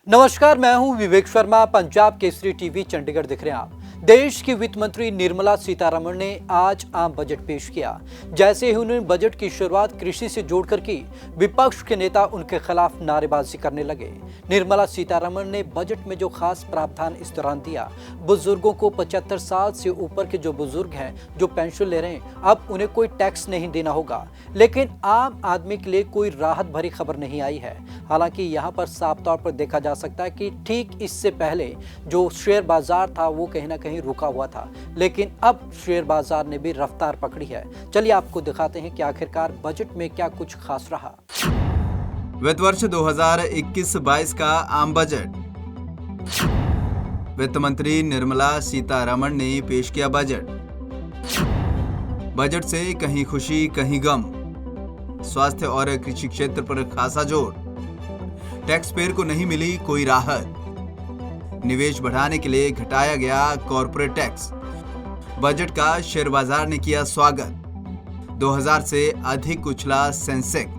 नमस्कार, मैं हूं विवेक शर्मा। पंजाब केसरी टीवी चंडीगढ़ दिख रहे हैं आप। देश की वित्त मंत्री निर्मला सीतारमण ने आज आम बजट पेश किया। जैसे ही उन्होंने बजट की शुरुआत कृषि से जोड़कर की, विपक्ष के नेता उनके खिलाफ नारेबाजी करने लगे। निर्मला सीतारमण ने बजट में जो खास प्रावधान इस दौरान दिया, बुजुर्गों को 75 साल से ऊपर के जो बुजुर्ग हैं, जो पेंशन ले रहे हैं, अब उन्हें कोई टैक्स नहीं देना होगा। लेकिन आम आदमी के लिए कोई राहत भरी खबर नहीं आई है। हालांकि यहाँ पर साफ तौर पर देखा जा सकता है कि ठीक इससे पहले जो शेयर बाजार था वो कहीं ना कहीं रुका हुआ था, लेकिन अब शेयर बाजार ने भी रफ्तार पकड़ी है। चलिए आपको दिखाते हैं कि आखिरकार बजट में क्या कुछ खास रहा। वित्त वर्ष 2021-22 का आम बजट। वित्त मंत्री निर्मला सीतारमण ने पेश किया बजट। बजट से कहीं खुशी कहीं गम। स्वास्थ्य और कृषि क्षेत्र पर खासा जोर। टैक्स पेयर को नहीं मिली कोई राहत। निवेश बढ़ाने के लिए घटाया गया कॉर्पोरेट टैक्स। बजट का शेयर बाजार ने किया स्वागत। 2000 से अधिक उछला सेंसेक्स।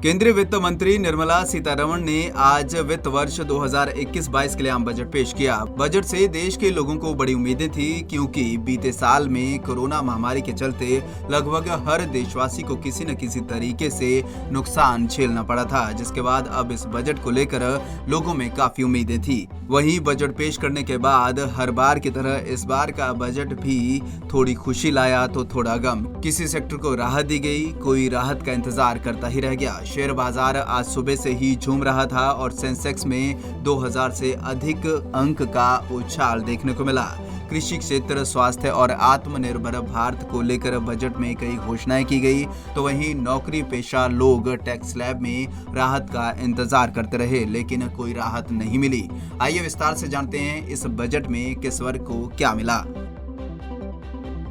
केंद्रीय वित्त मंत्री निर्मला सीतारमण ने आज वित्त वर्ष 2021-22 के लिए आम बजट पेश किया। बजट से देश के लोगों को बड़ी उम्मीदें थी, क्योंकि बीते साल में कोरोना महामारी के चलते लगभग हर देशवासी को किसी न किसी तरीके से नुकसान झेलना पड़ा था, जिसके बाद अब इस बजट को लेकर लोगों में काफी उम्मीदें थी। वहीं बजट पेश करने के बाद हर बार की तरह इस बार का बजट भी थोड़ी खुशी लाया तो थोड़ा गम। किसी सेक्टर को राहत दी गई, कोई राहत का इंतजार करता ही रह गया। शेयर बाजार आज सुबह से ही झूम रहा था और सेंसेक्स में 2000 से अधिक अंक का उछाल देखने को मिला। कृषि क्षेत्र, स्वास्थ्य और आत्मनिर्भर भारत को लेकर बजट में कई घोषणाएं की गई, तो वहीं नौकरी पेशा लोग टैक्स स्लैब में राहत का इंतजार करते रहे, लेकिन कोई राहत नहीं मिली। आइए विस्तार से जानते हैं इस बजट में किस वर्ग को क्या मिला।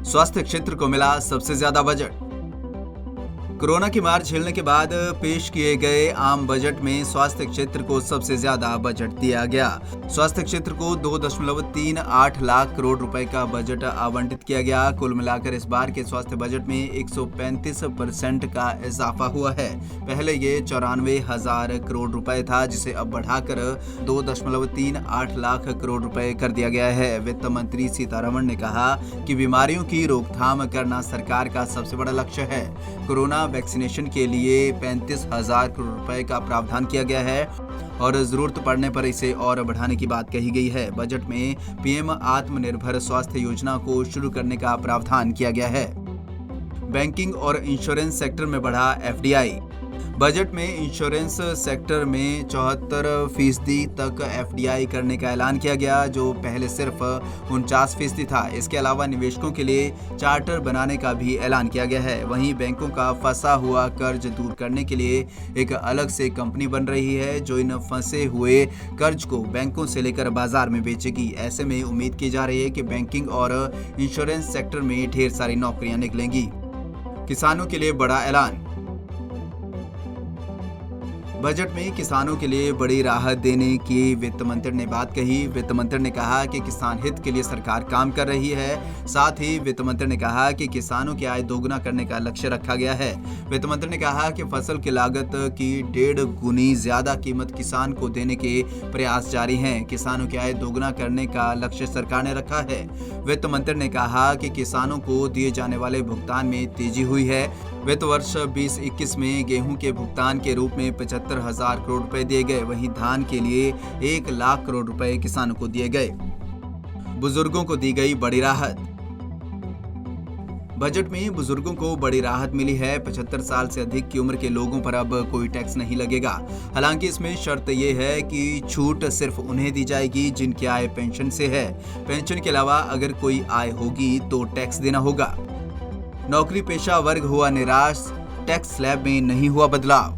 स्वास्थ्य क्षेत्र को मिला सबसे ज्यादा बजट। कोरोना की मार झेलने के बाद पेश किए गए आम बजट में स्वास्थ्य क्षेत्र को सबसे ज्यादा बजट दिया गया। स्वास्थ्य क्षेत्र को 2.38 लाख करोड़ रुपए का बजट आवंटित किया गया। कुल मिलाकर इस बार के स्वास्थ्य बजट में 135% का इजाफा हुआ है। पहले ये 94,000 करोड़ रुपए था, जिसे अब बढ़ाकर 2.38 लाख करोड़ रुपए कर दिया गया है। वित्त मंत्री सीतारमण ने कहा कि बीमारियों की रोकथाम करना सरकार का सबसे बड़ा लक्ष्य है। कोरोना वैक्सीनेशन के लिए 35,000 करोड़ रुपए का प्रावधान किया गया है और जरूरत पड़ने पर इसे और बढ़ाने की बात कही गई है। बजट में पीएम आत्मनिर्भर स्वास्थ्य योजना को शुरू करने का प्रावधान किया गया है। बैंकिंग और इंश्योरेंस सेक्टर में बढ़ा एफडीआई। बजट में इंश्योरेंस सेक्टर में 74% तक एफडीआई करने का ऐलान किया गया, जो पहले सिर्फ 49% था। इसके अलावा निवेशकों के लिए चार्टर बनाने का भी ऐलान किया गया है। वहीं बैंकों का फंसा हुआ कर्ज दूर करने के लिए एक अलग से कंपनी बन रही है, जो इन फंसे हुए कर्ज को बैंकों से लेकर बाजार में बेचेगी। ऐसे में उम्मीद की जा रही है कि बैंकिंग और इंश्योरेंस सेक्टर में ढेर सारी नौकरियां निकलेंगी। किसानों के लिए बड़ा ऐलान। बजट में किसानों के लिए बड़ी राहत देने की वित्त मंत्री ने बात कही। वित्त मंत्री ने कहा कि किसान हित के लिए सरकार काम कर रही है। साथ ही वित्त मंत्री ने कहा कि किसानों की आय दोगुना करने का लक्ष्य रखा गया है। वित्त मंत्री ने कहा कि फसल की लागत की 1.5 गुनी ज्यादा कीमत किसान को देने के प्रयास जारी हैं। किसानों की आय दोगुना करने का लक्ष्य सरकार ने रखा है। वित्त मंत्री ने कहा कि किसानों को दिए जाने वाले भुगतान में तेजी हुई है। वित्त वर्ष 2021 में गेहूं के भुगतान के रूप में 75,000 करोड़ रुपए दिए गए। वहीं धान के लिए 1 लाख करोड़ रुपए किसानों को दिए गए। बुजुर्गों को दी गई बड़ी राहत। बजट में बुजुर्गों को बड़ी राहत मिली है। 75 साल से अधिक की उम्र के लोगों पर अब कोई टैक्स नहीं लगेगा। हालांकि इसमें शर्त यह है कि छूट सिर्फ उन्हें दी जाएगी जिनकी आय पेंशन से है। पेंशन के अलावा अगर कोई आय होगी तो टैक्स देना होगा। नौकरी पेशा वर्ग हुआ निराश, टैक्स स्लैब में नहीं हुआ बदलाव।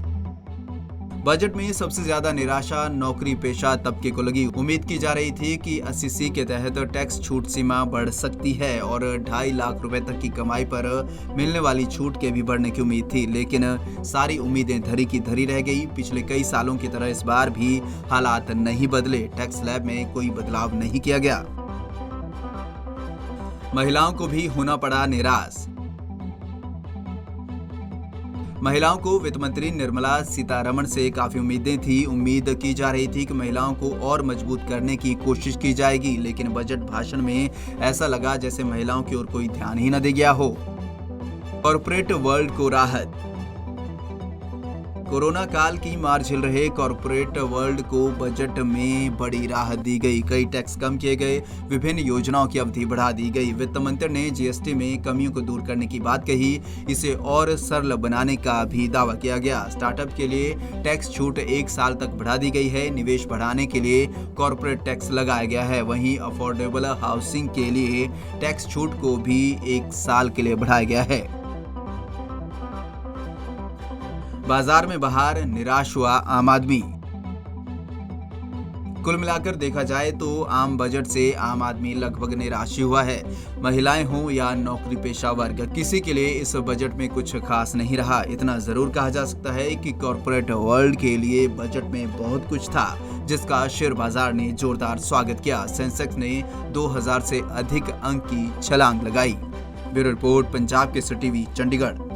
बजट में सबसे ज्यादा निराशा नौकरी पेशा तबके को लगी। उम्मीद की जा रही थी कि 80C के तहत टैक्स छूट सीमा बढ़ सकती है और 2.5 लाख रुपए तक की कमाई पर मिलने वाली छूट के भी बढ़ने की उम्मीद थी, लेकिन सारी उम्मीदें धरी की धरी रह गई। पिछले कई सालों की तरह इस बार भी हालात नहीं बदले। टैक्स स्लैब में कोई बदलाव नहीं किया गया। महिलाओं को भी होना पड़ा निराश। महिलाओं को वित्त मंत्री निर्मला सीतारमण से काफी उम्मीदें थी। उम्मीद की जा रही थी कि महिलाओं को और मजबूत करने की कोशिश की जाएगी, लेकिन बजट भाषण में ऐसा लगा जैसे महिलाओं की ओर कोई ध्यान ही न दे गया हो। कॉर्पोरेट वर्ल्ड को राहत। कोरोना काल की मार झेल रहे कॉर्पोरेट वर्ल्ड को बजट में बड़ी राहत दी गई। कई टैक्स कम किए गए, विभिन्न योजनाओं की अवधि बढ़ा दी गई। वित्त मंत्री ने जीएसटी में कमियों को दूर करने की बात कही। इसे और सरल बनाने का भी दावा किया गया। स्टार्टअप के लिए टैक्स छूट 1 साल तक बढ़ा दी गई है। निवेश बढ़ाने के लिए कॉर्पोरेट टैक्स लगाया गया है। वहीं अफोर्डेबल हाउसिंग के लिए टैक्स छूट को भी 1 साल के लिए बढ़ाया गया है। बाजार में बाहर, निराश हुआ आम आदमी। कुल मिलाकर देखा जाए तो आम बजट से आम आदमी लगभग निराश ही हुआ है। महिलाएं हों या नौकरी पेशा वर्ग, किसी के लिए इस बजट में कुछ खास नहीं रहा। इतना जरूर कहा जा सकता है कि कॉर्पोरेट वर्ल्ड के लिए बजट में बहुत कुछ था, जिसका शेयर बाजार ने जोरदार स्वागत किया। सेंसेक्स ने 2000 से अधिक अंक की छलांग लगाई। Bureau report, Punjab Kesari TV, Chandigarh.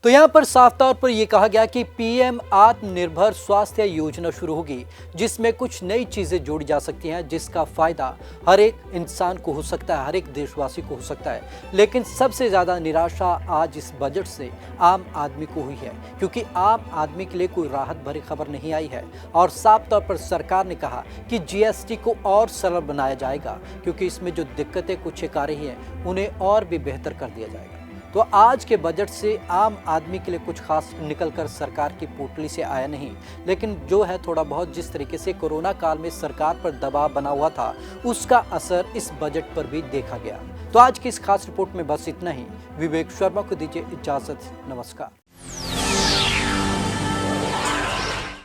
तो यहाँ पर साफ तौर पर यह कहा गया कि पीएम आत्मनिर्भर स्वास्थ्य योजना शुरू होगी, जिसमें कुछ नई चीजें जोड़ी जा सकती हैं, जिसका फायदा हर एक इंसान को हो सकता है, हर एक देशवासी को हो सकता है। लेकिन सबसे ज्यादा निराशा आज इस बजट से आम आदमी को हुई है, क्योंकि आम आदमी के लिए कोई राहत भरी खबर नहीं आई है। और साफ तौर पर सरकार ने कहा कि जीएसटी को और सरल बनाया जाएगा, क्योंकि इसमें जो दिक्कतें कुछ एक आ रही हैं उन्हें और भी बेहतर कर दिया जाएगा। तो आज के बजट से आम आदमी के लिए कुछ खास निकलकर सरकार की पोटली से आया नहीं, लेकिन जो है थोड़ा बहुत जिस तरीके से कोरोना काल में सरकार पर दबाव बना हुआ था, उसका असर इस बजट पर भी देखा गया। तो आज की इस खास रिपोर्ट में बस इतना ही। विवेक शर्मा को दीजिए इजाजत। नमस्कार।